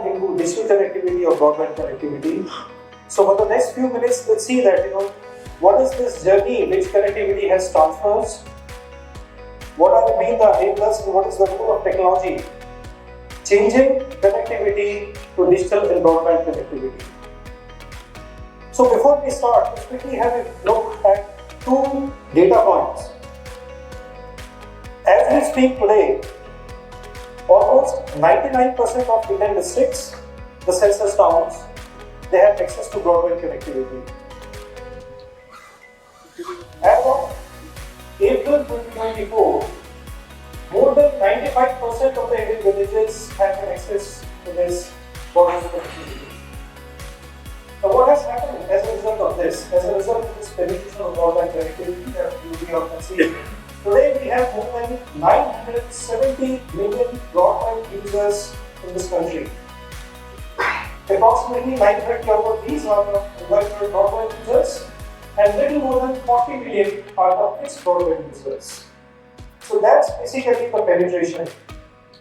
into digital connectivity or broadband connectivity. So for the next few minutes, let's see that what is this journey which connectivity has traversed, what are the enablers, and what is the role of technology changing connectivity to digital and broadband connectivity. So before we start, let's quickly have a look at two data points. As we speak today, almost 99% of Indian districts, the census towns, they have access to broadband connectivity. As of April 2024, more than 95% of the Indian villages have access to this broadband connectivity. So what has happened as a result of this? As a result of this penetration of broadband connectivity that we all can see, today we have more than 970 million broadband users in this country. Approximately 930 out of these are mobile broadband users, and little more than 40 million are the fixed broadband users. So that's basically the penetration.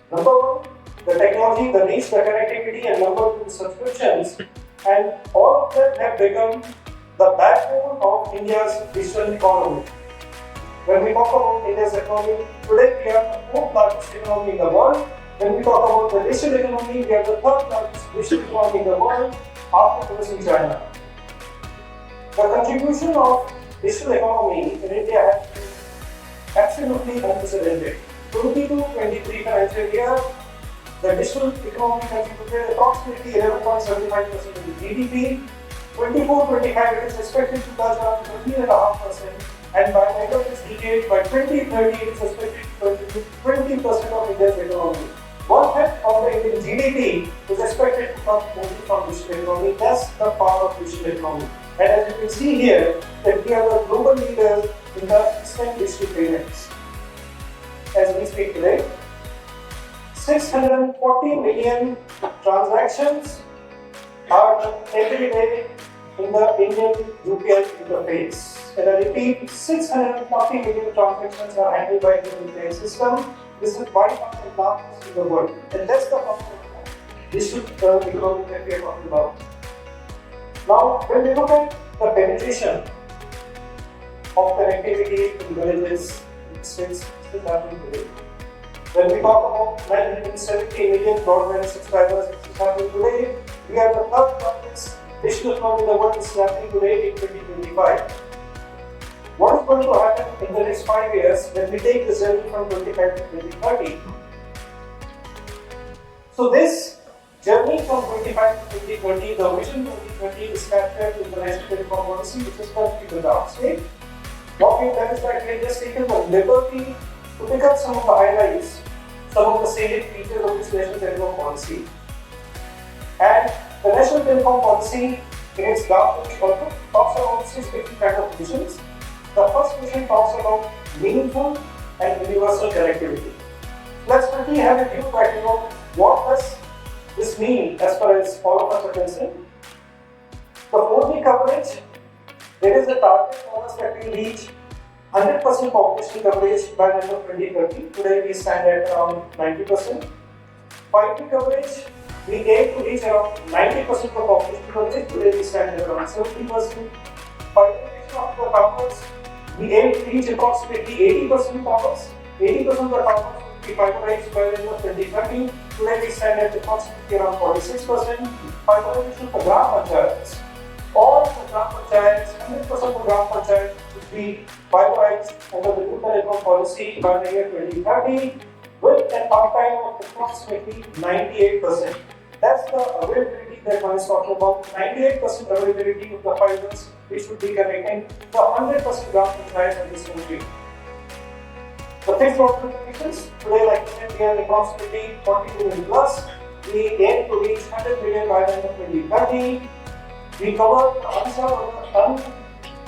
Number one, the technology, the reach, the connectivity, and number two, the subscriptions, and all of them have become the backbone of India's digital economy. When we talk about India's economy, today we are the fourth largest economy in the world. When we talk about the digital economy, we are the third largest digital economy in the world after USA China. The contribution of digital economy in India has been absolutely unprecedented. 22-23 financial year, the digital economy contributed approximately 11.75% of the GDP. 24-25 it is expected to touch around 13.5%, and by the end of this decade, by 2030, it is expected to contribute 20% of India's economy. 1/5 of the Indian GDP is expected to come only from digital economy. That's the power of digital economy. And as you can see here, that we are the global leaders in the instant digital payments. As we speak today, 640 million transactions are done every day in the Indian UPI interface. And I repeat, 640 million transactions are handled by the UPI system. This is by far the largest in the world. And that's the power of digital economy that we are talking about. Now, when we look at the penetration of connectivity in villages, in states, still happening today. When we talk about 970 million broadband subscribers, it's happening today. We are the third largest digital economy in the world. It's happening today in 2025. What is going to happen in the next 5 years when we take this journey from 25 to 2030? So this journey from 25 to 2020, the vision 2020 is captured in the National Telecom Policy, which is currently the draft state. What we've done is that we've just taken the liberty to pick up some of the highlights, some of the salient features of this National Telecom Policy. And the National Telecom Policy, in its draft, also talks about 6 different kinds of visions. The first vision talks about meaningful and universal connectivity. Let's quickly have a view that what does this mean as far as all of us are concerned. The 4G coverage, there is a target for us that we reach 100% population coverage by the end of 2030. Today we stand at around 90%. 5G coverage, we aim to reach around 90% of population coverage. Today we stand at around 70%. Fiberization of the towers, we aim to reach approximately 80% towers. 80% of the towers will be fiberized by the end of 2030. Today we stand at approximately around 46%. Fiberization of the gram panchayats. All the gram panchayats, 100% of gram panchayats will be fiberized under the new telecom policy by the year 2030 with an uptime of approximately 98%. That's the availability that one is talking about. 98% availability of the fibers which would be connecting the 100% gram panchayats in this country. The fixed broadband connections, today like I said, we are approximately 40 million plus. We aim to reach 100 million by the end of 2030. We cover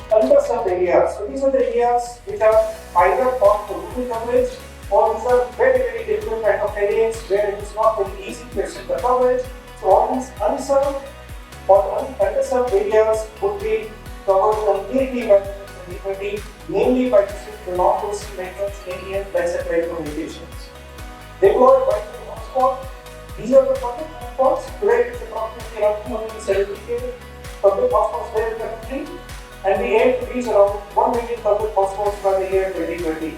underserved areas. So these are the areas which are either for rural coverage or these are very, very different kind of areas where it is not very easy to access the coverage. So all these unserved or underserved areas would be covered completely by 2030, mainly by the non-coastal networks, ADN, by satellite communications. Deploy Wi-Fi hotspot These are the public hotspots. Today it's approximately around 270K public hotspots there in the country, and we aim to reach around 1 million public hotspots by the year 2020.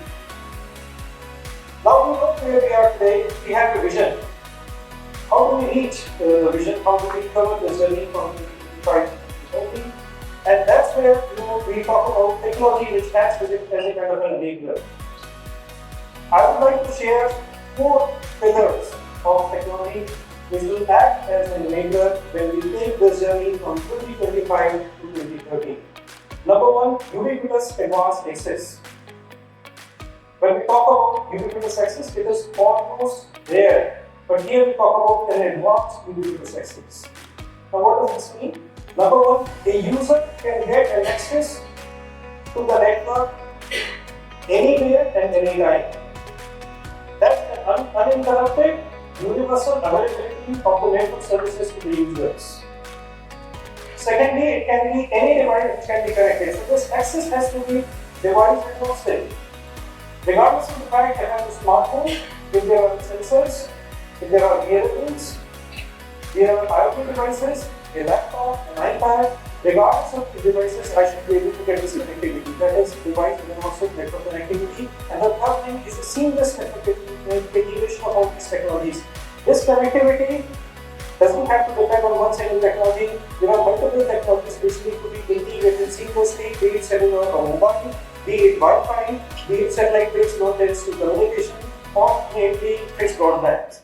Now we look where we are today, we have a vision. How do we reach the vision? How do we cover the journey from 2025 to 2030? And that's where we talk about technology which acts as a kind of an enabler. I would like to share 4 pillars of technology which will act as an enabler when we take this journey from 2025 to 2030. Number 1, ubiquitous advanced access. When we talk about ubiquitous access, it is almost there, but here we talk about an advanced ubiquitous access. Now what does this mean? Number 1, a user can get an access to the network anywhere and anytime. That's an uninterrupted universal availability of the network services to the users. Secondly, it can be any device which can be connected. So this access has to be device agnostic. Regardless of the fact that I have a smartphone, if there are sensors, if there are earbuds, there are IoT devices, a laptop, an iPad, regardless of the devices, I should be able to get this connectivity. That is device agnostic network connectivity. And the third thing is a seamless integration of all these technologies. This connectivity doesn't have to depend on one single technology. There are multiple technologies which need to be integrated seamlessly, be it cellular or mobile, be it Wi-Fi, be it satellite-based low-latency communication, or namely fixed broadband.